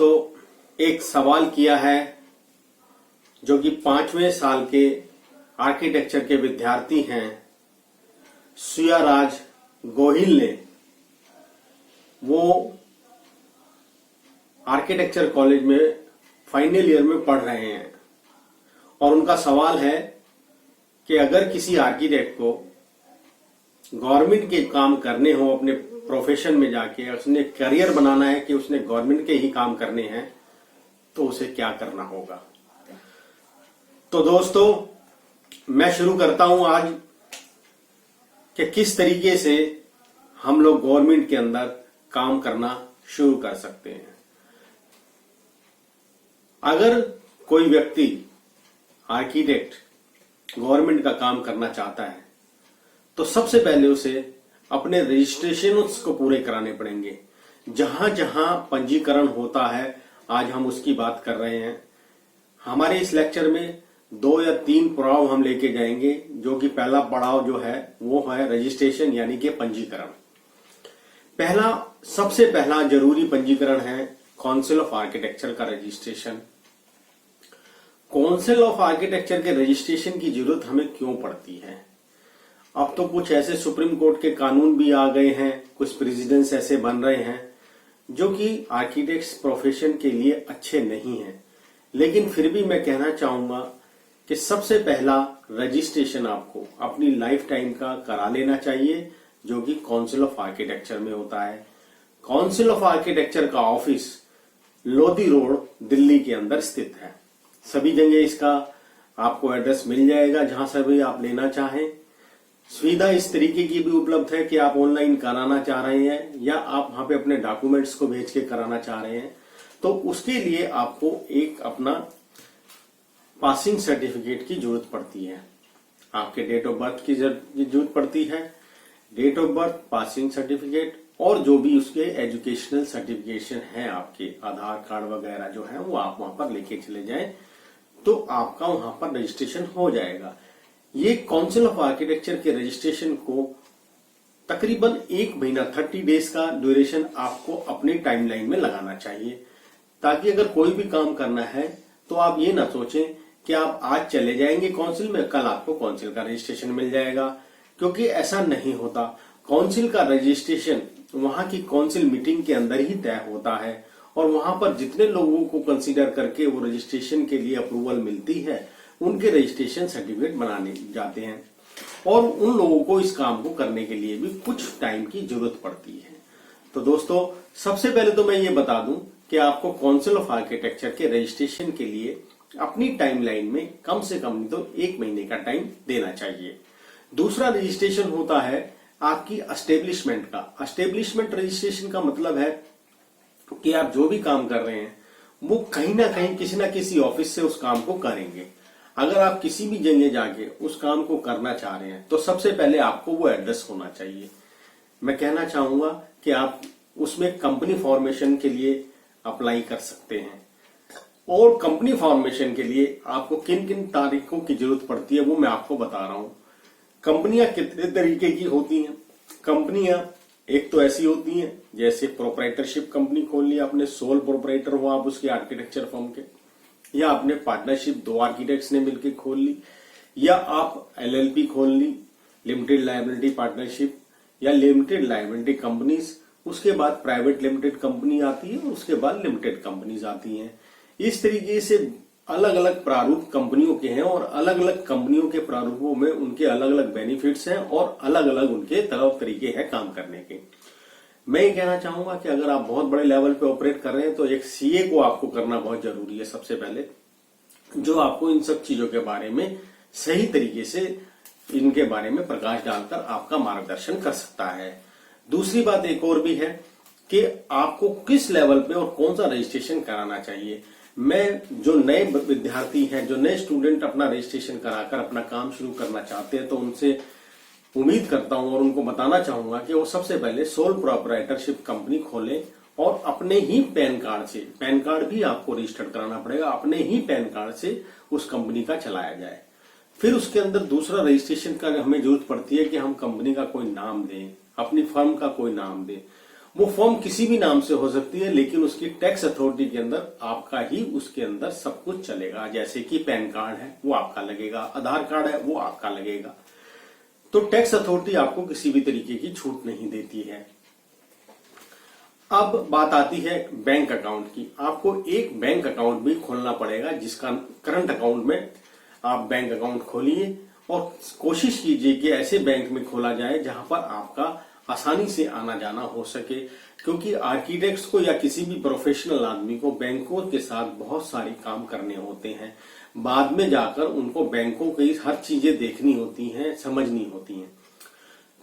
दोस्तों एक सवाल किया है जो कि 5वें साल के आर्किटेक्चर के विद्यार्थी हैं सुयाराज गोहिल ने। वो आर्किटेक्चर कॉलेज में फाइनल ईयर में पढ़ रहे हैं और उनका सवाल है कि अगर किसी आर्किटेक्ट को गवर्नमेंट के काम करने हो, अपने प्रोफेशन में जाके उसने करियर बनाना है कि उसने गवर्नमेंट के ही काम करने हैं, तो उसे क्या करना होगा। तो दोस्तों मैं शुरू करता हूं आज कि किस तरीके से हम लोग गवर्नमेंट के अंदर काम करना शुरू कर सकते हैं। अगर कोई व्यक्ति आर्किटेक्ट गवर्नमेंट का काम करना चाहता है तो सबसे पहले उसे अपने रजिस्ट्रेशन को पूरे कराने पड़ेंगे। जहां जहां पंजीकरण होता है आज हम उसकी बात कर रहे हैं। हमारे इस लेक्चर में 2 या 3 पड़ाव हम लेके जाएंगे, जो कि पहला पड़ाव जो है वो है रजिस्ट्रेशन यानी कि पंजीकरण। सबसे पहला जरूरी पंजीकरण है काउंसिल ऑफ आर्किटेक्चर का रजिस्ट्रेशन। काउंसिल ऑफ आर्किटेक्चर के रजिस्ट्रेशन की जरूरत हमें क्यों पड़ती है? अब तो कुछ ऐसे सुप्रीम कोर्ट के कानून भी आ गए हैं, कुछ प्रेसिडेंट्स ऐसे बन रहे हैं जो कि आर्किटेक्ट्स प्रोफेशन के लिए अच्छे नहीं हैं, लेकिन फिर भी मैं कहना चाहूंगा कि सबसे पहला रजिस्ट्रेशन आपको अपनी लाइफ टाइम का करा लेना चाहिए, जो कि काउंसिल ऑफ आर्किटेक्चर में होता है। काउंसिल ऑफ आर्किटेक्चर का ऑफिस लोधी रोड दिल्ली के अंदर स्थित है। सभी जगह इसका आपको एड्रेस मिल जाएगा, जहां से भी आप लेना चाहें। सुविधा इस तरीके की भी उपलब्ध है कि आप ऑनलाइन कराना चाह रहे हैं या आप वहां पे अपने डॉक्यूमेंट्स को भेज के कराना चाह रहे हैं, तो उसके लिए आपको एक अपना पासिंग सर्टिफिकेट की जरूरत पड़ती है। आपके डेट ऑफ बर्थ की जरूरत पड़ती है, date of birth, passing certificate और जो भी उसके एजुकेशनल सर्टिफिकेशन है, आपके आधार कार्ड वगैरह जो है वो आप वहां पर लेके चले जाएं, तो आपका वहां पर रजिस्ट्रेशन हो जाएगा। ये काउंसिल ऑफ आर्किटेक्चर के रजिस्ट्रेशन को तकरीबन 1 महीना 30 डेज का ड्यूरेशन आपको अपनी टाइमलाइन में लगाना चाहिए, ताकि अगर कोई भी काम करना है तो आप ये ना सोचें कि आप आज चले जाएंगे काउंसिल में, कल आपको काउंसिल का रजिस्ट्रेशन मिल जाएगा, क्योंकि ऐसा नहीं होता। काउंसिल का रजिस्ट्रेशन वहां की काउंसिल मीटिंग के अंदर ही तय होता है और वहां पर जितने लोगों को कंसीडर करके वो रजिस्ट्रेशन के लिए अप्रूवल मिलती है, उनके रजिस्ट्रेशन सर्टिफिकेट बनाने जाते हैं और उन लोगों को इस काम को करने के लिए भी कुछ टाइम की जरूरत पड़ती है। तो दोस्तों सबसे पहले तो मैं ये बता दूं कि आपको काउंसिल ऑफ आर्किटेक्चर के रजिस्ट्रेशन के लिए अपनी टाइमलाइन में कम से कम तो 1 महीने का टाइम देना चाहिए। दूसरा रजिस्ट्रेशन होता है आपकी एस्टेब्लिशमेंट का। एस्टेब्लिशमेंट रजिस्ट्रेशन का मतलब है कि आप जो भी काम कर रहे हैं वो कहीं ना कहीं किसी ना किसी ऑफिस से उस काम को करेंगे। अगर आप किसी भी जगह जाके उस काम को करना चाह रहे हैं तो सबसे पहले आपको वो एड्रेस होना चाहिए। मैं कहना चाहूंगा कि आप उसमें कंपनी फॉर्मेशन के लिए अप्लाई कर सकते हैं, और कंपनी फॉर्मेशन के लिए आपको किन किन तारीखों की जरूरत पड़ती है वो मैं आपको बता रहा हूं। कंपनियां कितने तरीके की होती हैं? कंपनियां एक तो ऐसी होती हैं जैसे प्रोप्राइटरशिप कंपनी खोल ली, आपने सोल प्रोप्राइटर हो आप उसके आर्किटेक्चर फर्म के, या आपने पार्टनरशिप 2 आर्किटेक्ट्स ने मिलकर खोल ली, या आप LLP खोल ली, लिमिटेड लायबिलिटी पार्टनरशिप या लिमिटेड लायबिलिटी कंपनीज। उसके बाद प्राइवेट लिमिटेड कंपनी आती है और उसके बाद लिमिटेड कंपनीज आती हैं। इस तरीके से अलग अलग प्रारूप कंपनियों के हैं और अलग अलग कंपनियों के प्रारूपों में उनके अलग अलग बेनिफिट्स हैं और अलग अलग उनके तरीके हैं काम करने के। मैं ये कहना चाहूंगा कि अगर आप बहुत बड़े लेवल पे ऑपरेट कर रहे हैं तो एक CA को आपको करना बहुत जरूरी है सबसे पहले, जो आपको इन सब चीजों के बारे में सही तरीके से इनके बारे में प्रकाश डालकर आपका मार्गदर्शन कर सकता है। दूसरी बात एक और भी है कि आपको किस लेवल पे और कौन सा रजिस्ट्रेशन कराना चाहिए। मैं जो नए विद्यार्थी हैं, जो नए स्टूडेंट अपना रजिस्ट्रेशन कराकर अपना काम शुरू करना चाहते हैं, तो उनसे उम्मीद करता हूं और उनको बताना चाहूंगा कि वो सबसे पहले सोल प्रोप्राइटरशिप कंपनी खोलें और अपने ही पैन कार्ड से, पैन कार्ड भी आपको रजिस्टर्ड कराना पड़ेगा, अपने ही पैन कार्ड से उस कंपनी का चलाया जाए। फिर उसके अंदर दूसरा रजिस्ट्रेशन का हमें जरूरत पड़ती है कि हम कंपनी का कोई नाम दें, अपनी फर्म का कोई नाम दें, वो फॉर्म किसी भी नाम से हो सकती है, लेकिन उसकी टैक्स अथॉरिटी के अंदर आपका ही उसके अंदर सब कुछ चलेगा। जैसे कि पैन कार्ड है वो आपका लगेगा, आधार कार्ड है वो आपका लगेगा। तो टैक्स अथॉरिटी आपको किसी भी तरीके की छूट नहीं देती है। अब बात आती है बैंक अकाउंट की। आपको एक बैंक अकाउंट भी खोलना पड़ेगा, जिसका करंट अकाउंट में आप बैंक अकाउंट खोलिए और कोशिश कीजिए कि ऐसे बैंक में खोला जाए जहां पर आपका आसानी से आना जाना हो सके, क्योंकि आर्किटेक्ट्स को या किसी भी प्रोफेशनल आदमी को बैंकों के साथ बहुत सारे काम करने होते हैं। बाद में जाकर उनको बैंकों की हर चीजें देखनी होती हैं, समझनी होती हैं।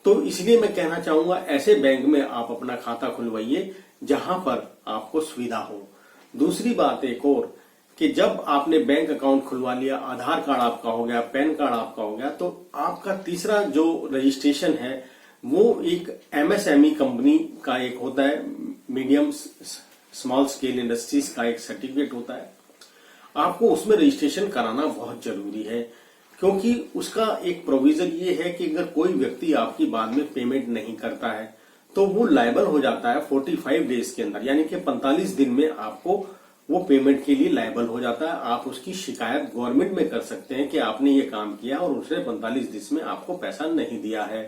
तो इसलिए मैं कहना चाहूंगा ऐसे बैंक में आप अपना खाता खुलवाइए जहां पर आपको सुविधा हो। दूसरी बात एक और कि जब आपने बैंक अकाउंट खुलवा लिया, आधार कार्ड आपका हो गया, पैन कार्ड आपका हो गया, तो आपका तीसरा जो रजिस्ट्रेशन है वो एक एमएसएमई कंपनी का एक होता है, मीडियम स्मॉल स्केल इंडस्ट्रीज का एक सर्टिफिकेट होता है। आपको उसमें रजिस्ट्रेशन कराना बहुत जरूरी है, क्योंकि उसका एक प्रोविजन ये है कि अगर कोई व्यक्ति आपकी बाद में पेमेंट नहीं करता है तो वो लायबल हो जाता है 45 डेज के अंदर, यानी कि 45 दिन में आपको वो पेमेंट के लिए लायबल हो जाता है। आप उसकी शिकायत गवर्नमेंट में कर सकते हैं कि आपने ये काम किया और उसने 45 दिन में आपको पैसा नहीं दिया है।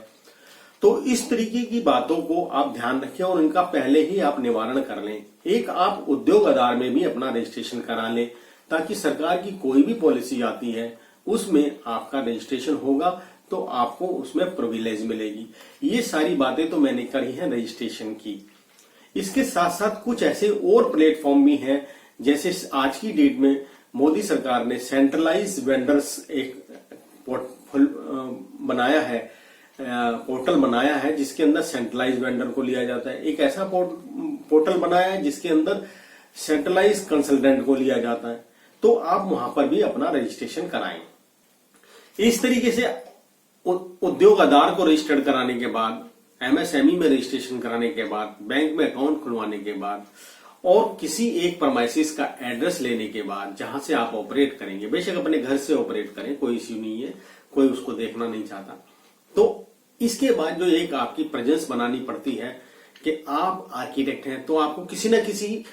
तो इस तरीके की बातों को आप ध्यान रखें और इनका पहले ही आप निवारण कर लें। एक आप उद्योग आधार में भी अपना रजिस्ट्रेशन करा लें, ताकि सरकार की कोई भी पॉलिसी आती है उसमें आपका रजिस्ट्रेशन होगा तो आपको उसमें प्रिविलेज मिलेगी। ये सारी बातें तो मैंने करी हैं रजिस्ट्रेशन की। इसके साथ साथ कुछ ऐसे और प्लेटफॉर्म भी हैं, जैसे आज की डेट में मोदी सरकार ने सेंट्रलाइज वेंडर्स एक पोर्टल बनाया है जिसके अंदर सेंट्रलाइज वेंडर को लिया जाता है। एक ऐसा पोर्टल बनाया है जिसके अंदर सेंट्रलाइज कंसल्टेंट को लिया जाता है। तो आप वहां पर भी अपना रजिस्ट्रेशन कराएं। इस तरीके से उद्योग आधार को रजिस्टर्ड कराने के बाद, एमएसएमई में रजिस्ट्रेशन कराने के बाद, बैंक में अकाउंट खुलवाने के बाद और किसी एक प्रमाइसिस का एड्रेस लेने के बाद जहां से आप ऑपरेट करेंगे, बेशक अपने घर से ऑपरेट करें, कोई इश्यू नहीं है, कोई उसको देखना नहीं चाहता। तो इसके बाद जो एक आपकी प्रेजेंस बनानी पड़ती है कि आप आर्किटेक्ट हैं, तो आपको किसी न किसी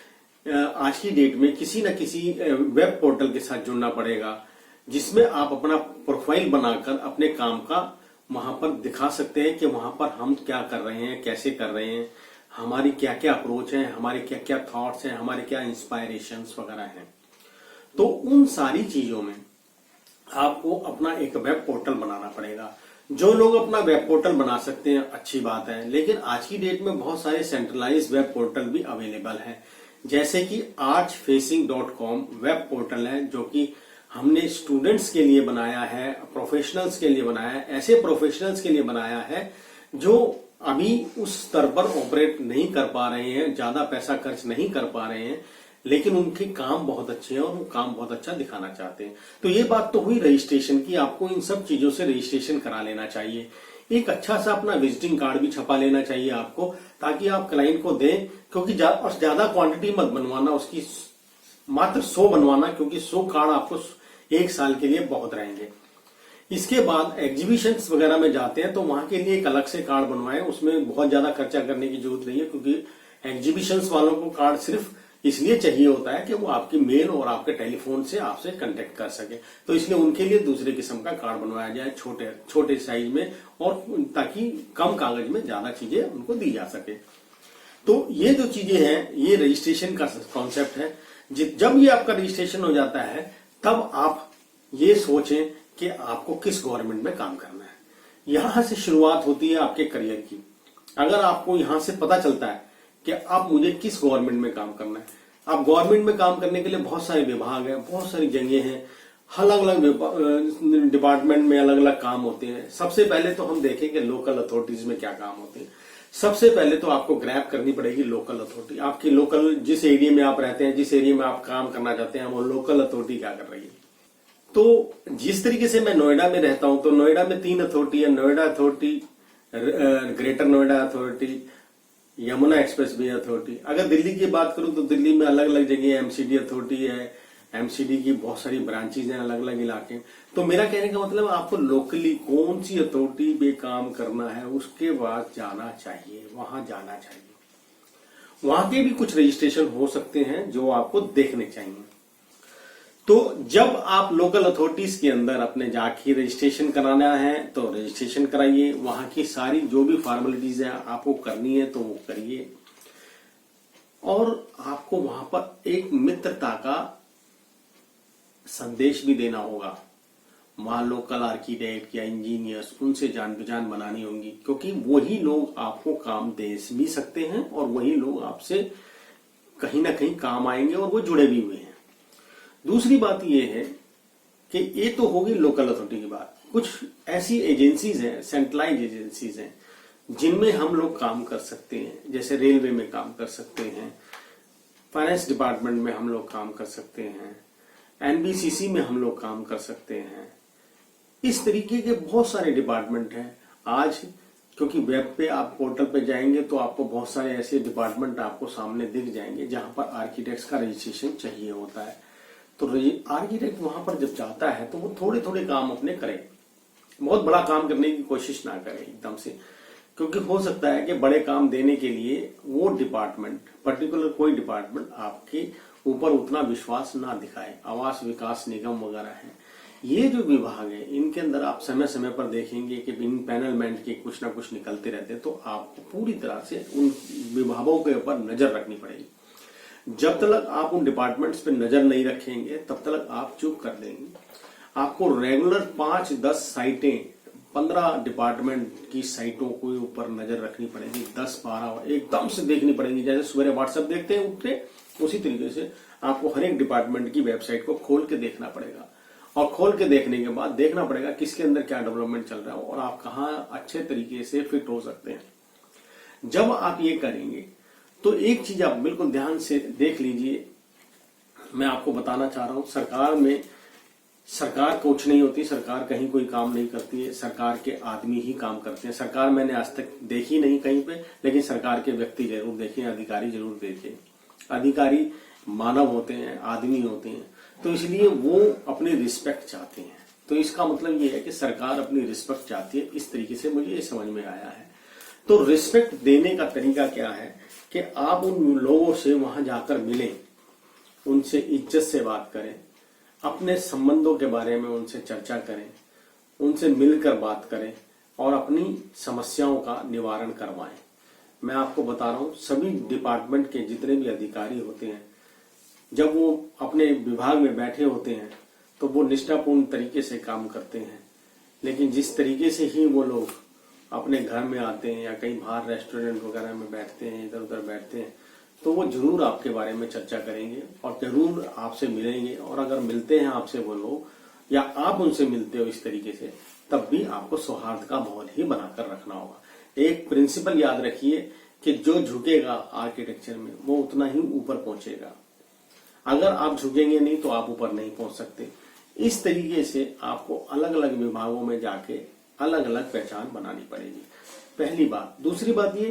आज की डेट में किसी न किसी वेब पोर्टल के साथ जुड़ना पड़ेगा, जिसमें आप अपना प्रोफाइल बनाकर अपने काम का वहां पर दिखा सकते हैं कि वहां पर हम क्या कर रहे हैं, कैसे कर रहे हैं, हमारी क्या क्या अप्रोच है, हमारे क्या क्या थॉट्स हैं, हमारे क्या इंस्पायरेशंस वगैरह हैं। तो उन सारी चीजों में आपको अपना एक वेब पोर्टल बनाना पड़ेगा। जो लोग अपना वेब पोर्टल बना सकते हैं अच्छी बात है, लेकिन आज की डेट में बहुत सारे सेंट्रलाइज वेब पोर्टल भी अवेलेबल हैं, जैसे कि archfacing.com वेब पोर्टल है जो कि हमने स्टूडेंट्स के लिए बनाया है, प्रोफेशनल्स के लिए बनाया है। ऐसे प्रोफेशनल्स के लिए बनाया है जो अभी उस स्तर पर ऑपरेट नहीं कर पा रहे हैं, ज्यादा पैसा खर्च नहीं कर पा रहे हैं, लेकिन उनके काम बहुत अच्छे हैं और वो काम बहुत अच्छा दिखाना चाहते हैं। तो ये बात तो हुई रजिस्ट्रेशन की। आपको इन सब चीजों से रजिस्ट्रेशन करा लेना चाहिए। एक अच्छा सा अपना विजिटिंग कार्ड भी छपा लेना चाहिए आपको, ताकि आप क्लाइंट को दें, क्योंकि ज्यादा क्वांटिटी मत बनवाना, उसकी मात्र 100 बनवाना, क्योंकि 100 कार्ड आपको एक साल के लिए बहुत रहेंगे। इसके बाद एग्जीबिशंस वगैरह में जाते हैं तो वहां के लिए एक अलग से कार्ड बनवाएं। उसमें बहुत ज्यादा खर्चा करने की जरूरत नहीं है, क्योंकि एग्जीबिशंस वालों को कार्ड सिर्फ इसलिए चाहिए होता है कि वो आपकी मेल और आपके टेलीफोन से आपसे कांटेक्ट कर सके। तो इसलिए उनके लिए दूसरे किस्म का कार्ड बनवाया जाए, छोटे साइज में, और ताकि कम कागज में ज्यादा चीजें उनको दी जा सके। तो ये जो चीजें हैं, ये रजिस्ट्रेशन का कॉन्सेप्ट है। जब ये आपका रजिस्ट्रेशन हो जाता है तब आप ये सोचें कि आपको किस गवर्नमेंट में काम करना है। यहां से शुरुआत होती है आपके करियर की। अगर आपको यहां से पता चलता है कि आप मुझे किस गवर्नमेंट में काम करना है, आप गवर्नमेंट में काम करने के लिए बहुत सारे विभाग हैं, बहुत सारी जगह हैं, अलग अलग डिपार्टमेंट में अलग अलग काम होते हैं। सबसे पहले तो हम देखेंगे लोकल अथॉरिटीज में क्या काम होते हैं। सबसे पहले तो आपको ग्रैब करनी पड़ेगी लोकल अथॉरिटी। आपकी लोकल जिस एरिया में आप रहते हैं, जिस एरिया में आप काम करना चाहते हैं, वो लोकल अथॉरिटी क्या कर रही है। तो जिस तरीके से मैं नोएडा में रहता हूं, तो नोएडा में 3 अथॉरिटी है। Noida authority, greater Noida authority, Yamuna express way authority. अगर दिल्ली की बात करूं तो दिल्ली में अलग अलग जगह एमसीडी अथॉरिटी है। एमसीडी की बहुत सारी ब्रांचेज हैं, अलग अलग इलाके। तो मेरा कहने का मतलब आपको लोकली कौन सी अथॉरिटी में काम करना है उसके बाद जाना चाहिए, वहां जाना चाहिए। वहां के भी कुछ रजिस्ट्रेशन हो सकते हैं जो आपको देखने चाहिए। तो जब आप लोकल अथॉरिटीज के अंदर अपने जाके रजिस्ट्रेशन कराना है तो रजिस्ट्रेशन कराइए, वहां की सारी जो भी फॉर्मेलिटीज है आपको करनी है तो वो करिए। और आपको वहां पर एक मित्रता का संदेश भी देना होगा। वहां लोकल आर्किटेक्ट या इंजीनियर्स, उनसे जान पहचान बनानी होगी, क्योंकि वही लोग आपको काम दे भी सकते हैं और वही लोग आपसे कहीं ना कहीं काम आएंगे और वो जुड़े भी हुए हैं। दूसरी बात यह है कि ये तो होगी लोकल अथॉरिटी की बात। कुछ ऐसी एजेंसीज हैं, सेंट्रलाइज एजेंसीज हैं, जिनमें हम लोग काम कर सकते हैं। जैसे रेलवे में काम कर सकते हैं, फाइनेंस डिपार्टमेंट में हम लोग काम कर सकते हैं, एनबीसीसी में हम लोग काम कर सकते हैं। इस तरीके के बहुत सारे डिपार्टमेंट हैं आज, क्योंकि वेब पे आप पोर्टल पे जाएंगे तो आपको बहुत सारे ऐसे डिपार्टमेंट आपको सामने दिख जाएंगे जहां पर आर्किटेक्ट्स का रजिस्ट्रेशन चाहिए होता है। तो आर्किटेक्ट वहां पर जब जाता है तो वो थोड़े थोड़े काम अपने करे, बहुत बड़ा काम करने की कोशिश ना करे एकदम से, क्योंकि हो सकता है कि बड़े काम देने के लिए वो डिपार्टमेंट, पर्टिकुलर कोई डिपार्टमेंट आपके ऊपर उतना विश्वास ना दिखाए। आवास विकास निगम वगैरह है, ये जो विभाग है, इनके अंदर आप समय समय पर देखेंगे कि इन पैनलमेंट के कुछ ना कुछ निकलते रहते हैं। तो आपको पूरी तरह से उन विभागों के ऊपर नजर रखनी पड़ेगी। जब तक आप उन डिपार्टमेंट्स पे नजर नहीं रखेंगे तब तक आप चुप कर देंगे। आपको रेगुलर 5-10 साइटें, 15 डिपार्टमेंट की साइटों के ऊपर नजर रखनी पड़ेगी, 10-12 एकदम से देखनी पड़ेगी। जैसे सवेरे व्हाट्सएप देखते हैं उठते, उसी तरीके से आपको हर एक डिपार्टमेंट की वेबसाइट को खोल के देखना पड़ेगा। और खोल के देखने के बाद देखना पड़ेगा किसके अंदर क्या डेवलपमेंट चल रहा है और आप कहाँ अच्छे तरीके से फिट हो सकते हैं। जब आप ये करेंगे तो एक चीज आप बिल्कुल ध्यान से देख लीजिए, मैं आपको बताना चाह रहा हूं, सरकार में सरकार कुछ नहीं होती, सरकार कहीं कोई काम नहीं करती है, सरकार के आदमी ही काम करते हैं। सरकार मैंने आज तक देखी नहीं कहीं पे, लेकिन सरकार के व्यक्ति जरूर देखे, अधिकारी जरूर देखे। अधिकारी मानव होते हैं, आदमी होते हैं, तो इसलिए वो अपनी रिस्पेक्ट चाहते हैं। तो इसका मतलब ये है कि सरकार अपनी रिस्पेक्ट चाहती है। इस तरीके से मुझे ये समझ में आया है। तो रिस्पेक्ट देने का तरीका क्या है कि आप उन लोगों से वहां जाकर मिलें, उनसे इज्जत से बात करें, अपने संबंधों के बारे में उनसे चर्चा करें, उनसे मिलकर बात करें और अपनी समस्याओं का निवारण करवाएं। मैं आपको बता रहा हूं, सभी डिपार्टमेंट के जितने भी अधिकारी होते हैं, जब वो अपने विभाग में बैठे होते हैं तो वो निष्ठापूर्ण तरीके से काम करते हैं। लेकिन जिस तरीके से ही वो लोग अपने घर में आते हैं या कहीं बाहर रेस्टोरेंट वगैरह में बैठते हैं, इधर उधर बैठते हैं, तो वो जरूर आपके बारे में चर्चा करेंगे और जरूर आपसे मिलेंगे। और अगर मिलते हैं आपसे वो लोग या आप उनसे मिलते हो इस तरीके से, तब भी आपको सौहार्द का माहौल ही बनाकर रखना होगा। एक प्रिंसिपल याद रखिए कि जो झुकेगा आर्किटेक्चर में वो उतना ही ऊपर पहुंचेगा। अगर आप झुकेंगे नहीं तो आप ऊपर नहीं पहुंच सकते। इस तरीके से आपको अलग अलग विभागों में जाके अलग अलग पहचान बनानी पड़ेगी, पहली बात। दूसरी बात ये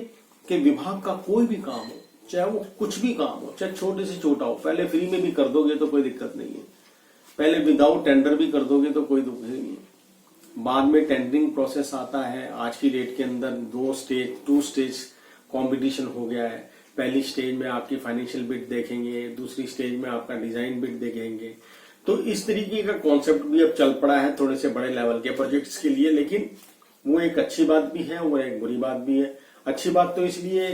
कि विभाग का कोई भी काम हो, चाहे वो कुछ भी काम हो, चाहे छोटे से छोटा हो, पहले फ्री में भी कर दोगे तो कोई दिक्कत नहीं है, पहले विदाउट टेंडर भी कर दोगे तो कोई दुख नहीं है। बाद में टेंडरिंग प्रोसेस आता है। आज की डेट के अंदर 2 स्टेज कॉम्पिटिशन हो गया है। पहली स्टेज में आपकी फाइनेंशियल बिड देखेंगे, दूसरी स्टेज में आपका डिजाइन बिड देखेंगे। तो इस तरीके का कॉन्सेप्ट भी अब चल पड़ा है थोड़े से बड़े लेवल के प्रोजेक्ट्स के लिए। लेकिन वो एक अच्छी बात भी है और एक बुरी बात भी है। अच्छी बात तो इसलिए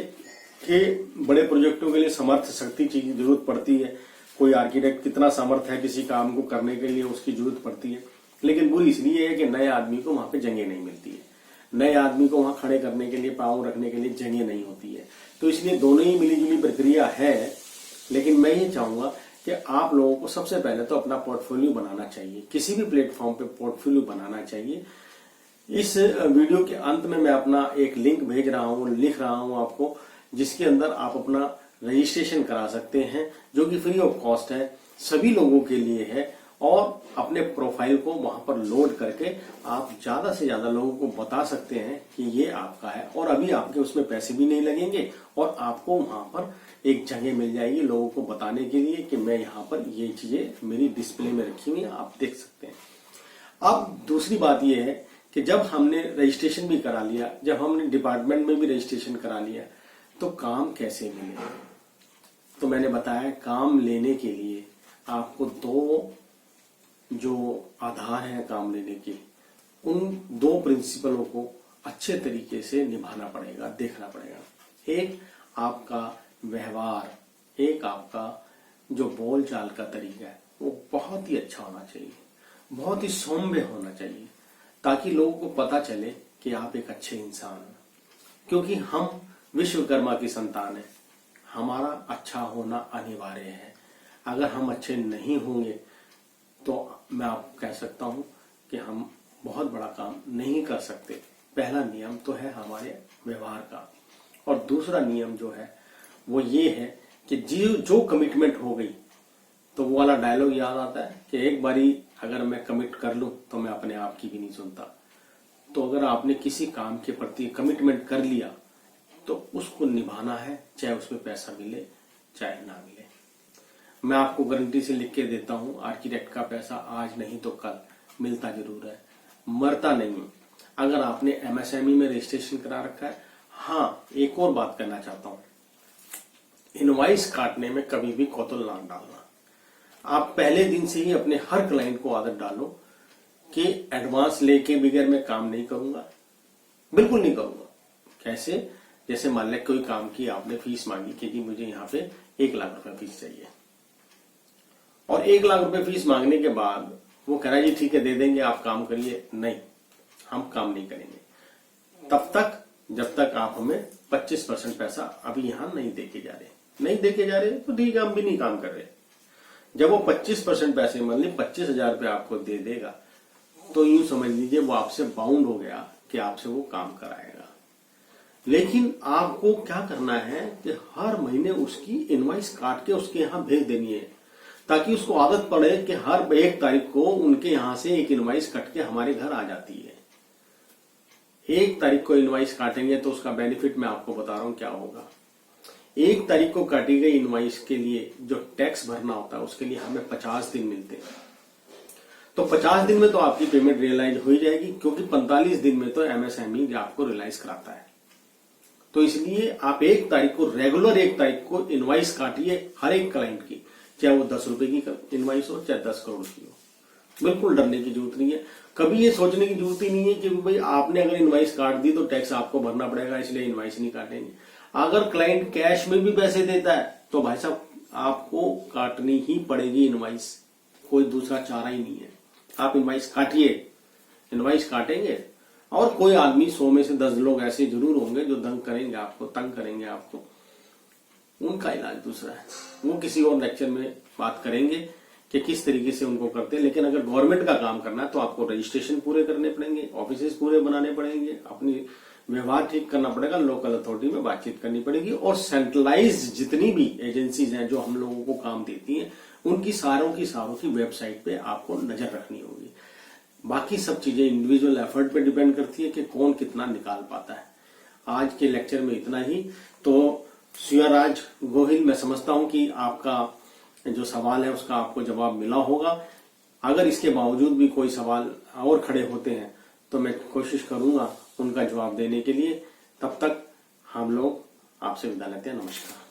कि बड़े प्रोजेक्टों के लिए समर्थ शक्ति की जरूरत पड़ती है। कोई आर्किटेक्ट कितना समर्थ है किसी काम को करने के लिए, उसकी जरूरत पड़ती है। लेकिन बुरी इसलिए है कि नए आदमी को वहां पे जगह नहीं मिलती है, नए आदमी को वहां खड़े करने के लिए, पांव रखने के लिए जगह नहीं होती है। तो इसलिए दोनों ही मिली जुली प्रक्रिया है। लेकिन मैं ये चाहूंगा कि आप लोगों को सबसे पहले तो अपना पोर्टफोलियो बनाना चाहिए, किसी भी प्लेटफॉर्म पे पोर्टफोलियो बनाना चाहिए। इस वीडियो के अंत में मैं अपना एक लिंक भेज रहा हूं, लिख रहा हूं आपको, जिसके अंदर आप अपना रजिस्ट्रेशन करा सकते हैं, जो कि फ्री ऑफ कॉस्ट है, सभी लोगों के लिए है। और अपने प्रोफाइल को वहां पर लोड करके आप ज्यादा से ज्यादा लोगों को बता सकते हैं कि ये आपका है। और अभी आपके उसमें पैसे भी नहीं लगेंगे और आपको वहां पर एक जगह मिल जाएगी लोगों को बताने के लिए कि मैं यहाँ पर ये चीजें मेरी डिस्प्ले में रखी हुई है, आप देख सकते हैं। अब दूसरी बात यह है कि जब हमने रजिस्ट्रेशन भी करा लिया, जब हमने डिपार्टमेंट में भी रजिस्ट्रेशन करा लिया, तो काम कैसे मिले? तो मैंने बताया काम लेने के लिए आपको दो जो आधार हैं काम लेने के, उन दो प्रिंसिपलों को अच्छे तरीके से निभाना पड़ेगा, देखना पड़ेगा। एक आपका व्यवहार, एक आपका जो बोलचाल का तरीका है वो बहुत ही अच्छा होना चाहिए, बहुत ही सौम्य होना चाहिए, ताकि लोगों को पता चले कि आप एक अच्छे इंसान हैं। क्योंकि हम विश्वकर्मा की संतान हैं, हमारा अच्छा होना अनिवार्य है। अगर हम अच्छे नहीं होंगे तो मैं आपको कह सकता हूं कि हम बहुत बड़ा काम नहीं कर सकते। पहला नियम तो है हमारे व्यवहार का, और दूसरा नियम जो है वो ये है कि जो कमिटमेंट हो गई, तो वो वाला डायलॉग याद आता है कि एक बारी अगर मैं कमिट कर लूं तो मैं अपने आप की भी नहीं सुनता। तो अगर आपने किसी काम के प्रति कमिटमेंट कर लिया तो उसको निभाना है, चाहे उसमें पैसा मिले चाहे ना मिले। मैं आपको गारंटी से लिख के देता हूं, आर्किटेक्ट का पैसा आज नहीं तो कल मिलता जरूर है, मरता नहीं। अगर आपने एमएसएमई में रजिस्ट्रेशन करा रखा है, हाँ एक और बात करना चाहता हूं, इनवॉइस काटने में कभी भी कोतल ना डालना। आप पहले दिन से ही अपने हर क्लाइंट को आदत डालो कि एडवांस लेके बगैर मैं काम नहीं करूंगा, बिल्कुल नहीं करूंगा। कैसे? जैसे मान लें कोई काम की आपने फीस मांगी कि जी मुझे यहाँ पे 1 लाख रुपए फीस चाहिए, और 1 लाख रुपए फीस मांगने के बाद वो कह रहा है जी ठीक है दे देंगे, आप काम करिए। नहीं, हम काम नहीं करेंगे तब तक जब तक आप हमें 25% पैसा अभी यहां नहीं देके जा रहे तो ठीक है, हम भी नहीं काम कर रहे। जब वो 25% पैसे मान ली 25,000 रुपये आपको दे देगा, तो यूं समझ लीजिए वो आपसे बाउंड हो गया कि आपसे वो काम कराएगा। लेकिन आपको क्या करना है कि हर महीने उसकी इनवॉइस काट के उसके यहां भेज देनी है, ताकि उसको आदत पड़े कि हर 1 तारीख को उनके यहां से एक इनवॉइस कट के हमारे घर आ जाती है। 1 तारीख को इनवॉइस काटेंगे तो उसका बेनिफिट मैं आपको बता रहा हूं क्या होगा। 1 तारीख को काटी गई इनवॉइस के लिए जो टैक्स भरना होता है उसके लिए हमें 50 दिन मिलते हैं। तो 50 दिन में तो आपकी पेमेंट रियलाइज हो ही जाएगी, क्योंकि 45 दिन में तो एमएसएमई आपको रियलाइज कराता है। तो इसलिए आप 1 तारीख को रेगुलर 1 तारीख को इनवॉइस काटिए हर एक क्लाइंट की, चाहे वो 10 रुपए की इनवॉइस हो चाहे 10 करोड़ की हो। बिल्कुल डरने की जरूरत नहीं है, कभी ये सोचने की जरूरत ही नहीं है कि भाई आपने अगर इनवॉइस काट दी तो टैक्स आपको भरना पड़ेगा इसलिए इनवॉइस नहीं काटेंगे। अगर क्लाइंट कैश में भी पैसे देता है तो भाई साहब आपको काटनी ही पड़ेगी इनवॉइस, कोई दूसरा चारा ही नहीं है। आप इनवॉइस काटिए, इनवॉइस काटेंगे, और कोई आदमी 100 में से 10 लोग ऐसे जरूर होंगे जो तंग करेंगे आपको, उनका इलाज दूसरा है। वो किसी और लेक्चर में बात करेंगे कि किस तरीके से उनको करते हैं। लेकिन अगर गवर्नमेंट का काम करना है तो आपको रजिस्ट्रेशन पूरे करने पड़ेंगे, ऑफिसेस पूरे बनाने पड़ेंगे, अपनी व्यवहार ठीक करना पड़ेगा, लोकल अथॉरिटी में बातचीत करनी पड़ेगी, और सेंट्रलाइज जितनी भी एजेंसीज हैं जो हम लोगों को काम देती हैं उनकी सारों की वेबसाइट पे आपको नजर रखनी होगी। बाकी सब चीजें इंडिविजुअल एफर्ट पे डिपेंड करती है कि कौन कितना निकाल पाता है। आज के लेक्चर में इतना ही। तो शिवराज गोहिल, मैं समझता हूं कि आपका जो सवाल है उसका आपको जवाब मिला होगा। अगर इसके बावजूद भी कोई सवाल और खड़े होते हैं तो मैं कोशिश करूंगा उनका जवाब देने के लिए। तब तक हम लोग आपसे विदा लेते हैं। नमस्कार।